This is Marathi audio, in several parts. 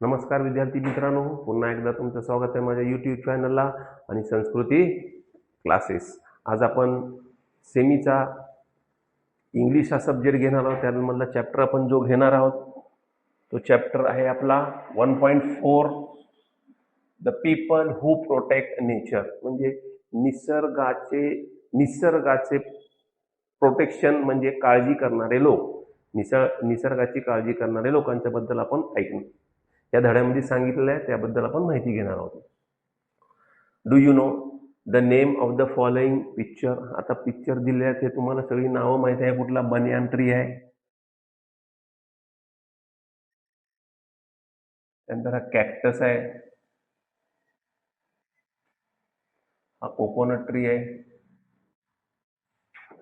नमस्कार विद्यार्थी मित्रांनो, पुन्हा एकदा तुमचं स्वागत आहे माझ्या यूट्यूब चॅनलला आणि संस्कृती क्लासेस. आज आपण सेमीचा इंग्लिश हा सब्जेक्ट घेणार आहोत. त्यामधला चॅप्टर आपण जो घेणार आहोत तो चॅप्टर आहे आपला 1.4 the people who protect nature. म्हणजे निसर्गाचे प्रोटेक्शन म्हणजे काळजी करणारे लोक, निसर्गाची काळजी करणारे लोकांच्या बद्दल आपण ऐकणार. या धड्यामध्ये सांगितलेलं आहे त्याबद्दल आपण माहिती घेणार आहोत. Do you know the name of the following picture. आता पिक्चर दिले आहेत, हे तुम्हाला सगळी नावं माहिती आहे. कुठला बनियान ट्री आहे, त्यानंतर हा कॅक्टस आहे, हा कोकोनट ट्री आहे.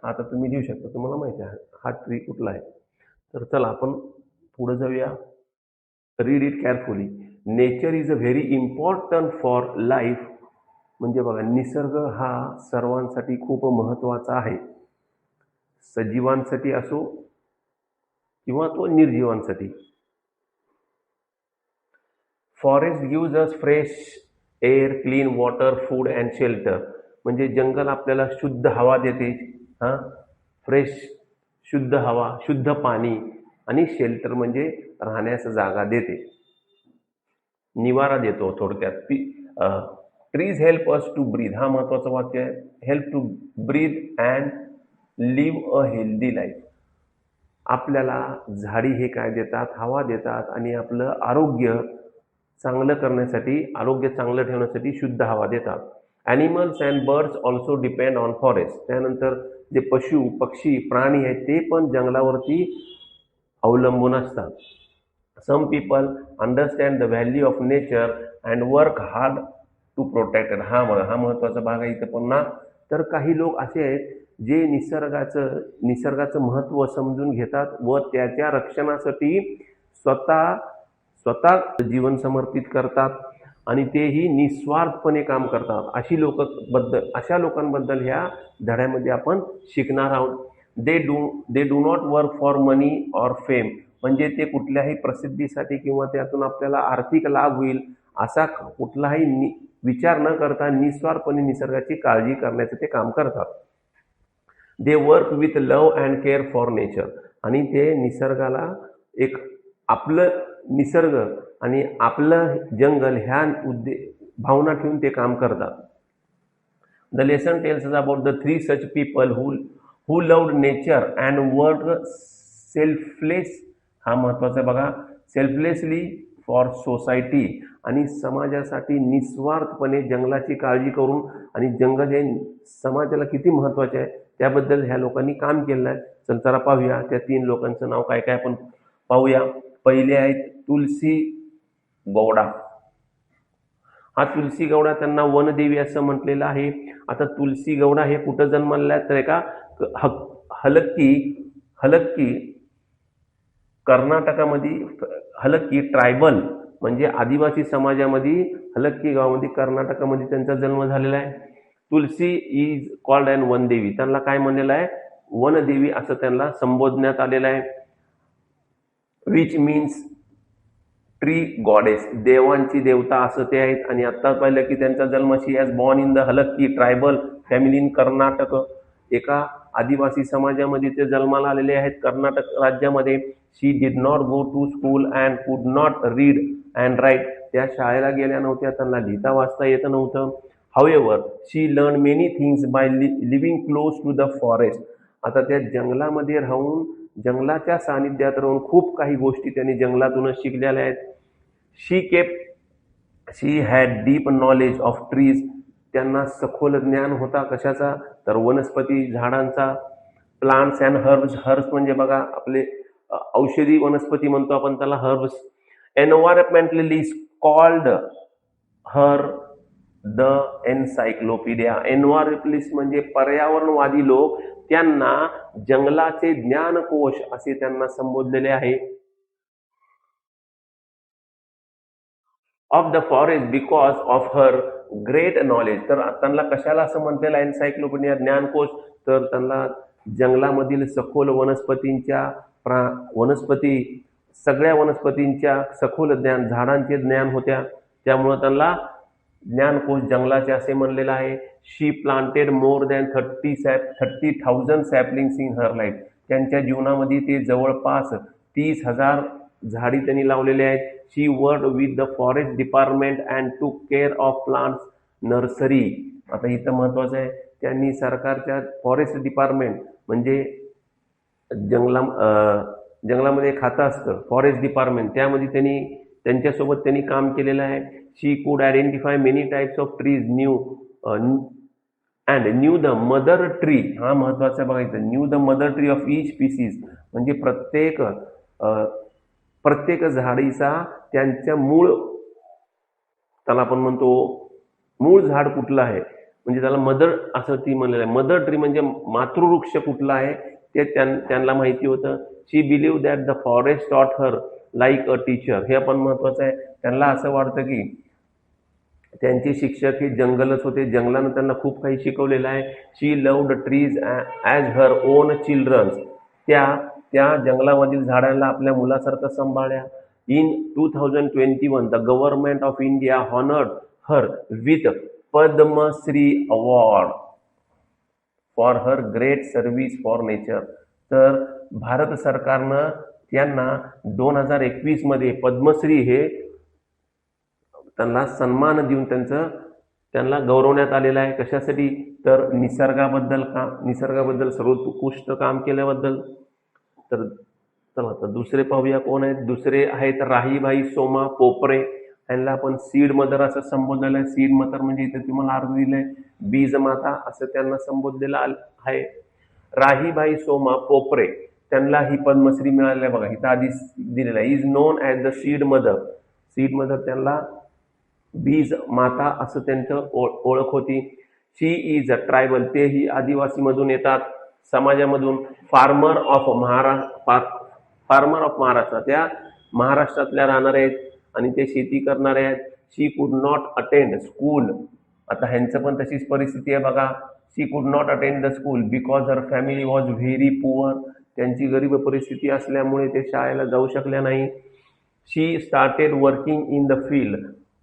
आता तुम्ही लिहू शकता, तुम्हाला माहिती आहे हा ट्री कुठला आहे. तर चला आपण पुढे जाऊया. Read it carefully. Nature is a very important for life. म्हणजे बघा, निसर्ग हा सर्वांसाठी खूप महत्त्वाचा आहे, सजीवांसाठी असो किंवा तो निर्जीवांसाठी. Forest gives us fresh air, clean water, food and shelter. म्हणजे जंगल आपल्याला शुद्ध हवा देते, फ्रेश शुद्ध हवा, शुद्ध पाणी, आणि शेल्टर म्हणजे राहण्यास जागा देते, निवारा देतो थोडक्यात. Trees help us to breathe. हा महत्वाचं वाक्य आहे. Help to breathe and live a healthy life. आपल्याला झाडी हे काय देतात? हवा देतात, आणि आपलं आरोग्य चांगलं करण्यासाठी, आरोग्य चांगलं ठेवण्यासाठी शुद्ध हवा देतात. Animals and birds also depend on forest. त्यानंतर जे पशु पक्षी प्राणी आहेत ते पण जंगलावरती अवलंबून असतात. Some people understand the value of nature and work hard to protect it. हा महत्त्वाचा भाग आहे इथं पुन्हा. तर काही लोक असे आहेत जे निसर्गाचं महत्त्व समजून घेतात व त्याच्या रक्षणासाठी स्वतः जीवन समर्पित करतात, आणि तेही निस्वार्थपणे काम करतात. अशा लोकांबद्दल ह्या धड्यामध्ये आपण शिकणार आहोत. They do not work for money or fame. म्हणजे ते कुठल्याही प्रसिद्धीसाठी किंवा त्यातून आपल्याला आर्थिक लाभ होईल असा कुठलाही विचार न करता निस्वार्थपणे निसर्गाची काळजी करण्याचं ते काम करतात. They work with love and care for nature. आणि ते निसर्गाला आपलं निसर्ग आणि आपलं जंगल ह्या भावना ठेवून ते काम करतात. The lesson tells us about the 3 such people who loved nature and work selfless. हा महत्वाचा बघा. Selflessly for society. आणि समाजासाठी निस्वार्थपणे जंगलाची काळजी करून, आणि जंगल हे समाजाला किती महत्वाचे आहे त्याबद्दल ह्या लोकांनी काम केलं आहे. चला पाहूया त्या 3 लोकांचं नाव काय काय आपण पाहूया. पहिले आहेत तुलसी गौडा. हा तुलसी गौडा, त्यांना वनदेवी असं म्हटलेलं आहे. आता तुलसी गौडा हे कुठं जन्मलेला तर का हलक्की कर्नाटकामध्ये, हलक्की ट्रायबल म्हणजे आदिवासी समाजामध्ये, हलक्की गावामध्ये कर्नाटकामध्ये त्यांचा जन्म झालेला आहे. तुलसी इज कॉल्ड अँड वनदेवी. त्यांना काय म्हणलेलं आहे? वनदेवी असं त्यांना संबोधण्यात आलेलं आहे. Which means tree goddess. देवांची देवता असं ते आहेत. आणि आता पाहिलं की त्यांचा जन्म, she has born in the Halakki tribal family in Karnataka. एका आदिवासी समाजामध्ये ते जन्माला आलेले आहेत कर्नाटक राज्यामध्ये. She did not go to school and could not read and write. त्या शाळेला गेल्या नव्हत्या, त्यांना लिहिता वाचता येत नव्हतं. However she learn many things by living close to the forest. आता त्या जंगलामध्ये राहून, जंगलाच्या सानिध्यात राहून खूप काही गोष्टी त्यांनी जंगलातूनच शिकलेल्या आहेत. She had deep knowledge of trees. त्यांना सखोल ज्ञान होता कशाचा? तर वनस्पती, झाडांचा. Plants and herbs. हर्ब्स म्हणजे बघा आपले औषधी वनस्पती म्हणतो आपण त्याला herbs. Environmentalist called her the encyclopedia. Environmentalist म्हणजे पर्यावरणवादी लोक, त्यांना जंगलाचे ज्ञानकोश असे त्यांना संबोधलेले आहे. Of the forest because of her great knowledge. तर त्यांना कशाला असं म्हटलेलं आहे एन्सायक्लोपीडिया, ज्ञानकोश? तर त्यांना जंगलामधील सखोल वनस्पती सगळ्या वनस्पतींच्या सखोल ज्ञान, झाडांचे ज्ञान होत्या, त्यामुळं त्यांना ज्ञानकोश जंगलाचे असे म्हणलेलं आहे. She planted more than 30,000 saplings in her life. त्यांच्या जीवनामध्ये ते जवळपास 30,000 झाडी त्यांनी लावलेले आहेत. She work with the forest department and took care of plants nursery. आता इथं महत्वाचं आहे, त्यांनी सरकारच्या फॉरेस्ट डिपार्टमेंट म्हणजे जंगलामध्ये खातं असतं फॉरेस्ट डिपार्टमेंट, त्यामध्ये त्यांच्यासोबत त्यांनी काम केलेलं आहे. शी कुड identify many types of trees new the mother tree. हा महत्वाचा बघायचं, new the mother tree of each species, म्हणजे प्रत्येक झाडीचा त्यांच्या मूळ, त्याला आपण म्हणतो मूळ झाड कुठलं आहे, म्हणजे त्याला मदर असं ती म्हणलेलं आहे. मदर ट्री म्हणजे मातृवृक्ष कुठला आहे ते त्यांना माहिती होतं. She believe that the forest taught her like a teacher. हे पण महत्वाचं आहे. त्यांना असं वाटतं की त्यांचे शिक्षक हे जंगलच होते, जंगलानं त्यांना खूप काही शिकवलेलं आहे. She loved trees as her own childrens. त्या जंगलामधील झाडांना आपल्या मुलासारखं सांभाळल्या. In 2021 the government of India honoured her with Padmashri award for her great service for nature. तर भारत सरकारनं त्यांना 2021 मध्ये पद्मश्री हे त्यांना सन्मान देऊन त्यांना गौरवण्यात आलेलं आहे. कशासाठी? तर निसर्गाबद्दल सर्वोत्कृष्ट काम केल्याबद्दल. तर चला आता दुसरे पाहूया कोण आहेत. दुसरे आहेत राहीबाई सोमा पोपरे. यांना आपण सीड मदर असं संबोधलेलं आहे. सीड मदर म्हणजे इथे तुम्हाला अर्थ दिलंय बीज माता असं त्यांना संबोधलेलं आहे. राहीबाई सोमा पोपरे त्यांना ही पद्मश्री मिळालेली आहे. बघा इथं आधी दिलेलं आहे. Is non as the seed mother. Seed mother त्यांना बीज माता असं त्यांचं ओळख होती. शी इज अ ट्रायबल. तेही आदिवासीमधून येतात समाजामधून. Farmer of Maharashtra. त्या महाराष्ट्रातल्या राहणारे आहेत आणि ते शेती करणारे आहेत. शी कुड नॉट अटेंड स्कूल. आता ह्यांचं पण तशीच परिस्थिती आहे बघा. She could not attend the school because her family was very poor. त्यांची गरीब परिस्थिती असल्यामुळे ते शाळेला जाऊ शकल्या नाही. She started working in the field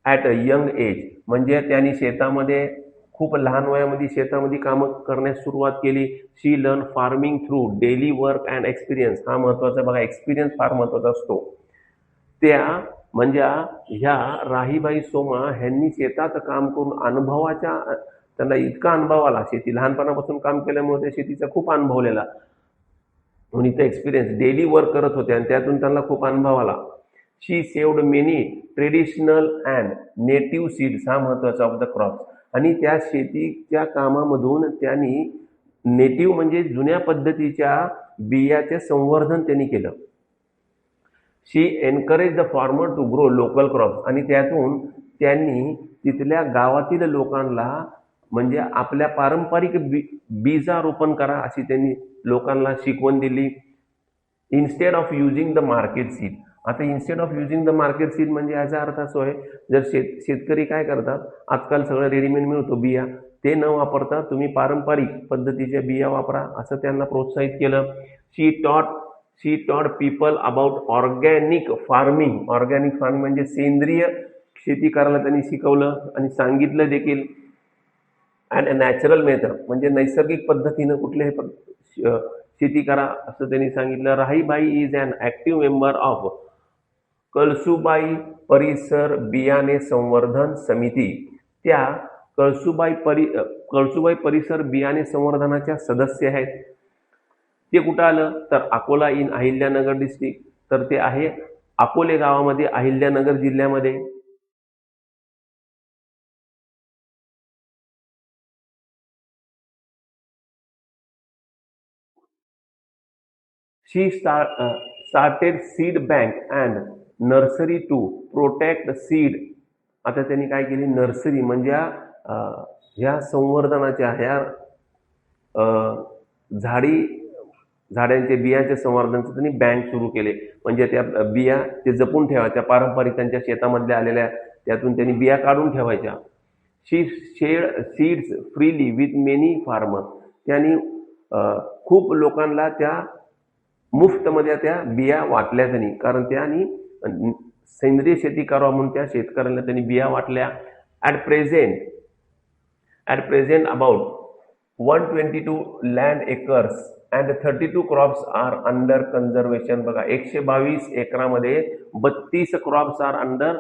at a young age. म्हणजे त्यांनी शेतामध्ये खूप लहान वयामध्ये शेतामध्ये कामं करण्यास सुरुवात केली. She learn farming through daily work and experience. हा महत्वाचा बघा, एक्सपिरियन्स फार महत्वाचा असतो. त्या म्हणजे ह्या राहीबाई सोमा ह्यांनी शेतात काम करून त्यांना इतका अनुभव आला. शेती लहानपणापासून काम केल्यामुळे त्या शेतीचा खूप अनुभवलेला म्हणून इथे एक्सपिरियन्स. डेली वर्क करत होते आणि त्यातून त्यांना खूप अनुभव आला. She saved many traditional and native seeds. हा महत्वाचा ऑफ द क्रॉप्स. आणि त्या शेतीच्या कामामधून त्यांनी नेटिव्ह म्हणजे जुन्या पद्धतीच्या बियाचे संवर्धन त्यांनी केलं. She encourage the farmer to grow local crops. आणि त्यातून त्यांनी तिथल्या गावातील लोकांना म्हणजे आपल्या पारंपरिक बीजारोपण करा अशी त्यांनी लोकांना शिकवण दिली. Instead of using the market seed. आता instead of using the market seed म्हणजे याचा अर्थ असो आहे, जर शेतकरी काय करतात, आजकाल सगळं रेडीमेड मिळतो बिया, ते न वापरता तुम्ही पारंपरिक पद्धतीच्या बिया वापरा असं त्यांना प्रोत्साहित केलं. शी टॉट people about organic farming. Organic farming म्हणजे सेंद्रिय शेती करायला त्यांनी शिकवलं आणि सांगितलं देखील. अँड नॅचरल मेथड म्हणजे नैसर्गिक पद्धतीनं कुठल्याही शेती करा असं त्यांनी सांगितलं. Rahibai is an active member of Kalsubai परिसर बियाणे संवर्धन समिती. त्या कळसुबाई परिसर बियाणे संवर्धनाच्या सदस्य आहेत. ते कुठं आलं तर अकोला इन अहिल्यानगर डिस्ट्रिक्ट. तर ते आहे अकोले गावामध्ये अहिल्यानगर जिल्ह्यामध्ये. She started seed bank and nursery to protect seed. आता त्यांनी काय केली, नर्सरी म्हणजे ह्या संवर्धनाच्या ह्या झाडांचे बियाचे संवर्धनाचं त्यांनी बँक सुरू केले. म्हणजे त्या बिया ते जपून ठेवायच्या, पारंपरिक त्यांच्या शेतामधल्या आलेल्या त्यातून त्यांनी बिया काढून ठेवायच्या. She shared seeds freely with many farmers. त्यांनी खूप लोकांना त्या मुफ्तमध्ये त्या बिया वाटल्या त्यांनी, कारण त्यांनी सेंद्रिय शेती करावं म्हणून त्या शेतकऱ्यांना त्यांनी बिया वाटल्या. At present about 122 land acres and 32 crops are under conservation. बघा 122 एकरामध्ये 32 क्रॉप्स आर अंडर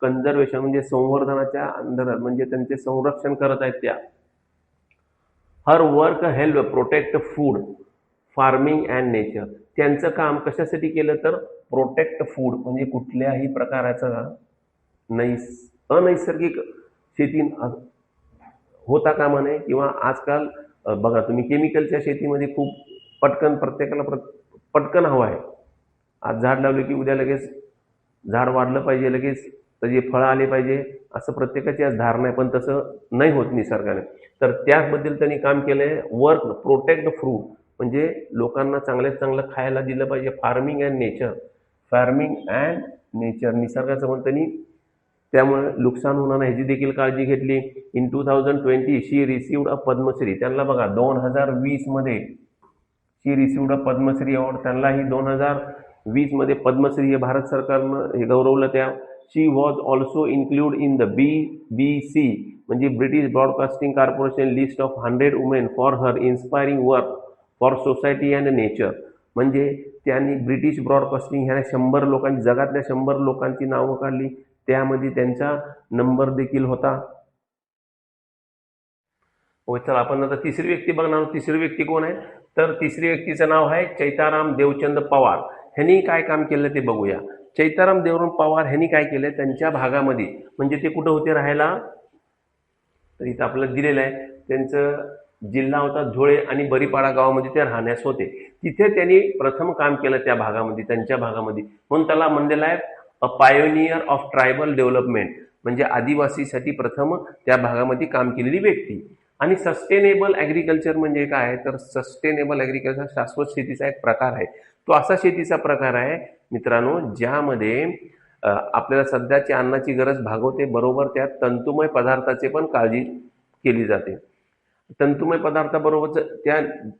कन्झर्वेशन, म्हणजे संवर्धनाच्या अंडर, म्हणजे त्यांचे संरक्षण करत आहेत त्या. Her work help protect food, farming and nature. त्यांचं काम कशासाठी केलं तर प्रोटेक्ट फूड, म्हणजे कुठल्याही प्रकाराचं अनैसर्गिक शेती होता कामा नये. किंवा आजकाल बघा तुम्ही केमिकलच्या शेतीमध्ये खूप पटकन प्रत्येकाला पटकन हवं आहे. आज झाड लावले की उद्या लगेच झाड वाढलं पाहिजे, लगेच त्याचे फळं आले पाहिजे, असं प्रत्येकाची आज धारणा आहे. पण तसं नाही होत निसर्गाने. तर त्याबद्दल त्यांनी काम केलं आहे. वर्क प्रोटेक्ट फ्रूट, म्हणजे लोकांना चांगल्यात चांगलं खायला दिलं पाहिजे. फार्मिंग अँड नेचर, निसर्गाचं पण त्यांनी त्यामुळे नुकसान होणार नाही ह्याची देखील काळजी घेतली. In 2020 she received a Padmashri. त्यांना बघा 2020 मध्ये शी रिसिव्ड अ पद्मश्री अवॉर्ड. त्यांनाही 2020 मध्ये पद्मश्री हे भारत सरकारनं हे गौरवलं. त्या she was also include in the BBC, म्हणजे British Broadcasting Corporation list of 100 women for her inspiring work for society and nature. म्हणजे त्यांनी ब्रिटिश ब्रॉडकास्टिंग ह्या 100 लोकांची, जगातल्या 100 लोकांची नावं काढली, त्यामध्ये त्यांचा नंबर देखील होता. चला आपण आता तिसरी व्यक्ती बघणार आहोत. तिसरी व्यक्ती कोण आहे तर तिसरी व्यक्तीचं नाव आहे चैताराम देवचंद पवार. ह्यांनी काय काम केलं ते बघूया. चैताराम देवचंद पवार ह्यांनी काय केलं, त्यांच्या भागामध्ये, म्हणजे ते कुठं होते राहायला तर इथं आपल्याला दिलेलं आहे. त्यांचं जिल्हा होता धुळे आणि बरीपाडा गावामध्ये ते राहण्यास होते. तिथे त्यांनी प्रथम काम केलं त्या भागामध्ये, त्यांच्या भागामध्ये. म्हणून त्याला म्हणलेलं आहे a pioneer of tribal development, म्हणजे आदिवासीसाठी प्रथम त्या भागामध्ये काम केलेली व्यक्ती. आणि सस्टेनेबल ॲग्रिकल्चर म्हणजे काय तर सस्टेनेबल ॲग्रिकल्चर शाश्वत शेतीचा एक प्रकार आहे. तो असा शेतीचा प्रकार आहे मित्रांनो ज्यामध्ये आपल्याला सध्याची अन्नाची गरज भागवते, बरोबर त्यात तंतुमय पदार्थाचे पण काळजी केली जाते. तंतुमय पदार्थाबरोबर त्या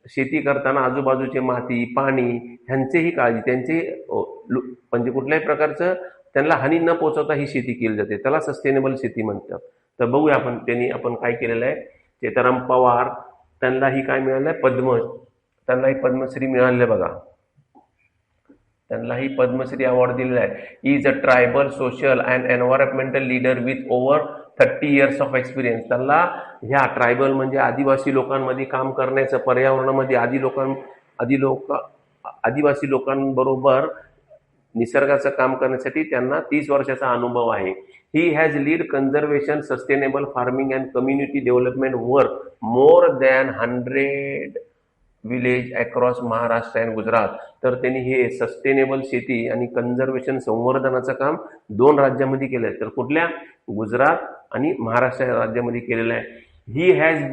शेती करताना आजूबाजूचे माती, पाणी ह्यांचेही काळजी, त्यांचे म्हणजे कुठल्याही प्रकारचं त्यांना हानी न पोचवता ही शेती केली जाते. त्याला सस्टेनेबल शेती म्हणतात. तर बघूया आपण त्यांनी आपण काय केलेलं आहे. चैताराम पवार त्यांनाही काय मिळालं आहे, त्यांनाही पद्मश्री मिळाले. बघा त्यांनाही पद्मश्री अवॉर्ड दिलेला आहे. Is a tribal social and environmental leader with over 30 years of experience. त्यांना ह्या ट्रायबल म्हणजे आदिवासी लोकांमध्ये काम करण्याचं, पर्यावरणामध्ये आदिवासी लोकांबरोबर निसर्गाचं काम करण्यासाठी त्यांना 30 वर्षाचा अनुभव आहे. He has lead conservation, sustainable farming and community development work more than 100 village across Maharashtra and Gujarat. तर त्यांनी हे सस्टेनेबल शेती आणि कन्झर्वेशन संवर्धनाचं काम 2 राज्यामध्ये केलं आहे. तर कुठल्या, गुजरात आणि महाराष्ट्र राज्यामध्ये केलेलं आहे. He has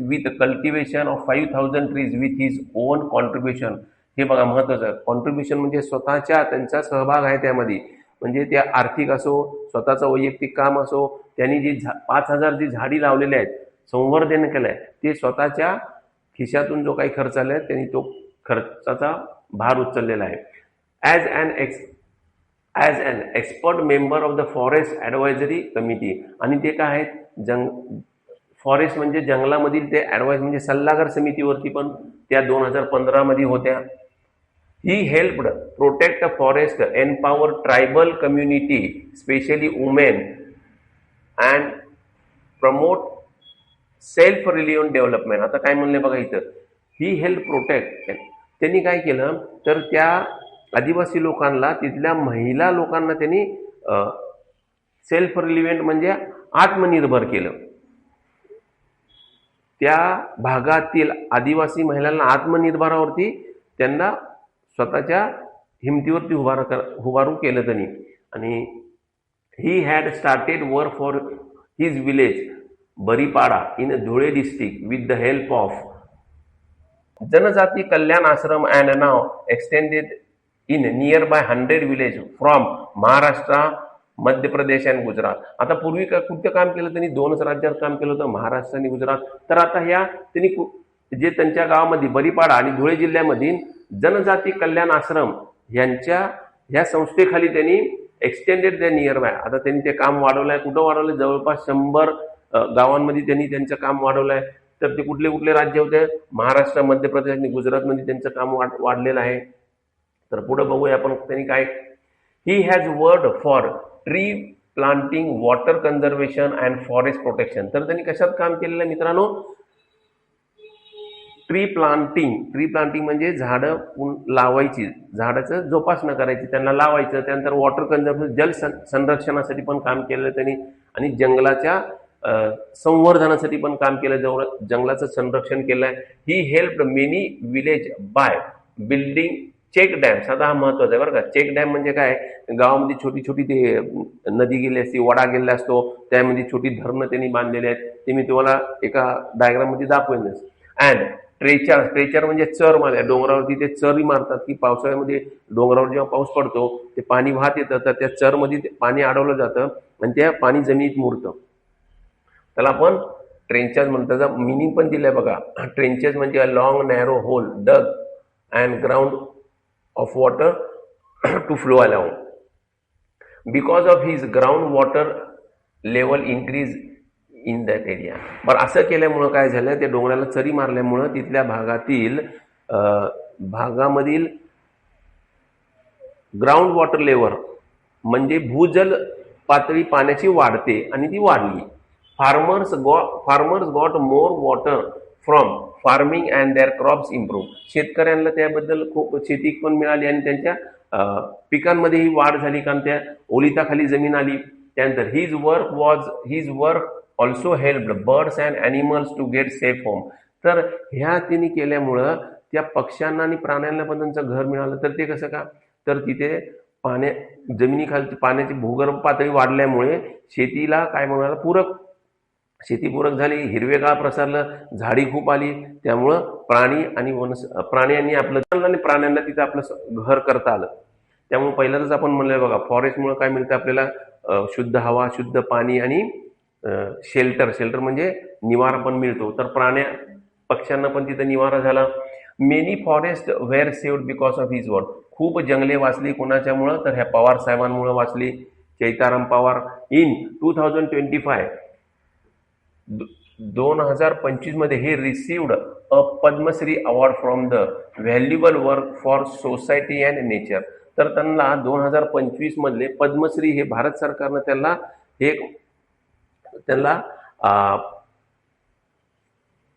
with cultivation of 5000 trees with his on contribution. हे बघा महत्वाचं, कॉन्ट्रीब्युशन म्हणजे स्वतःच्या त्यांचा सहभाग आहे त्यामध्ये, म्हणजे त्या आर्थिक असो, स्वतःचं वैयक्तिक काम असो, त्यांनी जी 5000 जी झाडी लावलेली आहेत, संवर्धन केलं आहे, ते स्वतःच्या खिशातून जो काही खर्च आला आहे त्यांनी तो खर्चाचा भार उचललेला आहे. As an expert member of the forest advisory committee. आणि ते काय आहेत, फॉरेस्ट म्हणजे जंगलामधील ते ॲडवाइस म्हणजे सल्लागार समितीवरती पण त्या 2015 मध्ये होत्या. He helped protect forest, empower tribal community specially women and promote self reliant development. आता काय म्हणले बघा इथं, ही हेल्प प्रोटेक्ट. त्यांनी काय केलं तर त्या आदिवासी लोकांना, तिथल्या महिला लोकांना त्यांनी सेल्फ रिलिव्हंट म्हणजे आत्मनिर्भर केलं. त्या भागातील आदिवासी महिलांना आत्मनिर्भरावरती त्यांना स्वतःच्या हिमतीवरती उभारू केलं त्यांनी. आणि he had started work for his village Baripada in Dhule district with the help of Janjati Kalyan Ashram and now extended in near by 100 village from Maharashtra, Madhya Pradesh and Gujarat. आता पूर्वी कुठं काम केलं त्यांनी, 2च राज्यात काम केलं होतं, महाराष्ट्र आणि गुजरात. तर आता ह्या त्यांनी जे त्यांच्या गावामध्ये बरीपाडा आणि धुळे जिल्ह्यामधील जनजाती कल्याण आश्रम यांच्या ह्या संस्थेखाली त्यांनी एक्सटेंडेड द नियर बाय, आता त्यांनी ते काम वाढवलंय. कुठं वाढवलंय? जवळपास 100 गावांमध्ये त्यांनी त्यांचं काम वाढवलंय. तर ते कुठले कुठले राज्य होते? महाराष्ट्र, मध्य प्रदेश आणि गुजरातमध्ये त्यांचं काम वाढलेलं आहे. तर पुढे बघूया आपण त्यांनी काय. He has word for tree planting, water conservation and forest protection. तर त्यांनी कशात काम केलेलं आहे मित्रांनो? ट्री प्लांटिंग म्हणजे झाडं लावायची, झाडाचं जोपासना करायची, त्यांना लावायचं. त्यानंतर वॉटर कन्झर्वेशन, जल संरक्षणासाठी पण काम केलं त्यांनी, आणि जंगलाच्या संवर्धनासाठी पण काम केलं, जंगलाचं संरक्षण केलंय. He help many village by building check dams. आता हा महत्वाचा आहे बरं का. चेक डॅम म्हणजे काय? गावामध्ये छोटी छोटी ते नदी गेली असते, वडा गेलेला असतो, त्यामध्ये छोटी धरणं त्यांनी बांधलेली आहेत. ते मी तुम्हाला एका डायग्राम मध्ये दाखवेनच. अँड ट्रेचर म्हणजे चर मारल्या, डोंगरावरती ते चरी मारतात की पावसाळ्यामध्ये डोंगरावर जेव्हा पाऊस पडतो ते पाणी वाहत येतं, तर त्या चरमध्ये पाणी अडवलं जातं आणि त्या पाणी जमिनीत मुरतं. त्याला आपण ट्रेंचेस म्हणतो. त्याचा मिनिंग पण दिलाय बघा. ट्रेंचेस म्हणजे a long narrow hole dug and ground of water to flow along. Because of his ground water level increase in that area. बरं, असं केल्यामुळं काय झालं? त्या डोंगराला चरी मारल्यामुळं तिथल्या भागामधील ग्राउंड वॉटर लेवल म्हणजे भूजल पातळी पाण्याची वाढते आणि ती वाढली. Farmers got more water from farming and their crops improve. शेतकऱ्यांना त्याबद्दल खूप शेती पण मिळाली आणि त्यांच्या पिकांमध्येही वाढ झाली, कारण त्या ओलिताखाली जमीन आली. त्यानंतर his work also help birds and animals to get safe home. तर ह्या त्यांनी केल्यामुळं त्या पक्ष्यांना आणि प्राण्यांना पण त्यांचं घर मिळालं. तर ते कसं का? तर तिथे जमिनीखालची पाण्याची भूगर्भ पातळी वाढल्यामुळे शेतीला काय म्हणाला, शेती पूरक झाली, हिरवेगार प्रसारलं, झाडी खूप आली. त्यामुळं प्राण्यांनी आपलं आणि प्राण्यांना तिथं आपलं घर करता आलं. त्यामुळे पहिल्यांदाच आपण म्हणलं बघा, फॉरेस्टमुळे काय मिळतं आपल्याला? शुद्ध हवा, शुद्ध पाणी आणि शेल्टर म्हणजे निवारा पण मिळतो. तर पक्ष्यांना पण तिथं निवारा झाला. Many forest were saved because of his work. खूप जंगले वाचली कोणाच्यामुळं? तर ह्या पवार साहेबांमुळे वाचली, चैताराम पवार. इन 2025 2025 मध्ये हे received a Padma Shri award from the valuable work for society and nature. तर त्यांना 2025 मधले पद्मश्री हे भारत सरकारनं त्यांना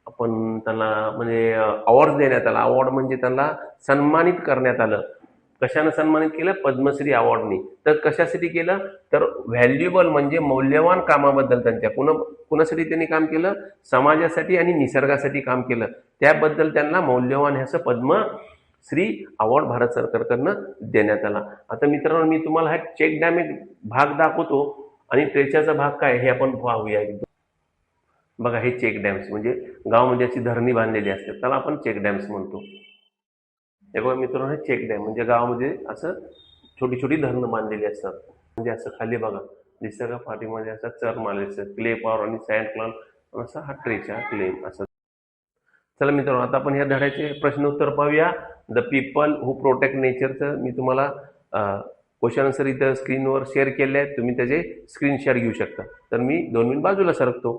आपण त्यांना म्हणजे अवॉर्ड देण्यात आला. अवॉर्ड म्हणजे त्यांना सन्मानित करण्यात आलं. कशानं सन्मानित केलं? पद्मश्री अवॉर्डनी. तर कशासाठी केलं? तर व्हॅल्युएबल म्हणजे मौल्यवान कामाबद्दल त्यांच्या कुणासाठी त्यांनी काम केलं? समाजासाठी आणि निसर्गासाठी काम केलं. त्याबद्दल त्यांना मौल्यवान ह्याचं पद्मश्री अवॉर्ड भारत सरकारकडनं देण्यात आला. आता मित्रांनो, मी तुम्हाला हा चेक डॅम एक भाग दाखवतो आणि ट्रेचाचा भाग काय हे आपण पाहूया. बघा, हे चेक डॅम्स म्हणजे गावामध्ये अशी धरणी बांधलेली असते, त्याला आपण चेक डॅम्स म्हणतो. हे बघा मित्रांनो, हे चेक डॅम म्हणजे गावामध्ये असं छोटी छोटी धरणं बांधलेली असतात. म्हणजे असं खाली बघा दिसतं का, पाठीमध्ये असं चर मारले क्ले पॉवर आणि सँड क्लाउड असा हा ट्रेचा क्लेम असं. चला मित्रांनो, आता आपण ह्या धड्याचे प्रश्न उत्तर पाहूया. द पीपल हु प्रोटेक्ट नेचरचं मी तुम्हाला क्वेश्चन आन्सर इथं स्क्रीनवर शेअर केले आहेत. तुम्ही त्याचे स्क्रीन शेअर घेऊ शकता. तर मी 2 मिनिट बाजूला सरकतो.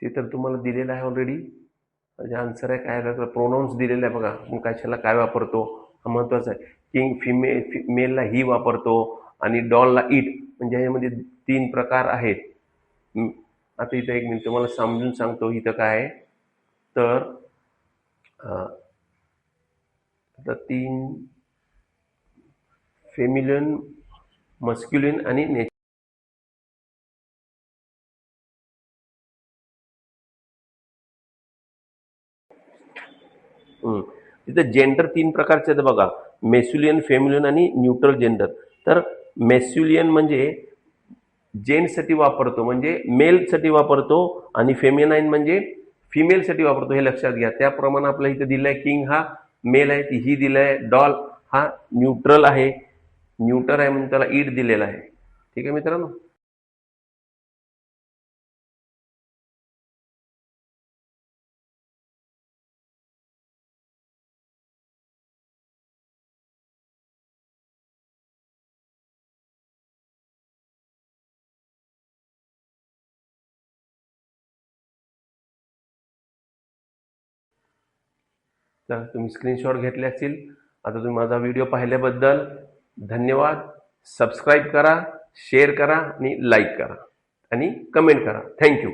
ते तर तुम्हाला दिलेलं आहे ऑलरेडी. म्हणजे आन्सर आहे काय, प्रोनाऊन्स दिलेलं आहे बघा. मग कशाला काय वापरतो हा महत्वाचा आहे. किंग फिमेलला ही वापरतो आणि डॉलला इट. म्हणजे ह्यामध्ये 3 प्रकार आहेत. आता इथं एक मिनिट तुम्हाला समजून सांगतो इथं काय आहे. तर आता 3 फेमिलिन, मस्क्युलिन आणि नेचर. तिथं जेंडर 3 प्रकारचे आहेत बघा, मेस्क्युलिन, फेमिलिन आणि न्यूट्रल जेंडर. तर मेस्क्युलिन म्हणजे जेंट्ससाठी वापरतो म्हणजे मेलसाठी वापरतो आणि फेमिनाईन म्हणजे फिमेलसाठी वापरतो, हे लक्षात घ्या. त्याप्रमाणे आपल्या इथे दिलंय किंग हा मेल आहे, ही दिलंय. डॉल हा न्यूट्रल आहे, न्यूटर आहे म्हणून त्याला इट दिलेला आहे. ठीक आहे मित्रांनो. तर तुम्ही स्क्रीनशॉट घेतले असतील. आता तुम्ही माझा व्हिडिओ पाहिल्याबद्दल धन्यवाद. सबस्क्राईब करा, शेअर करा आणि लाईक करा आणि कमेंट करा. थँक्यू.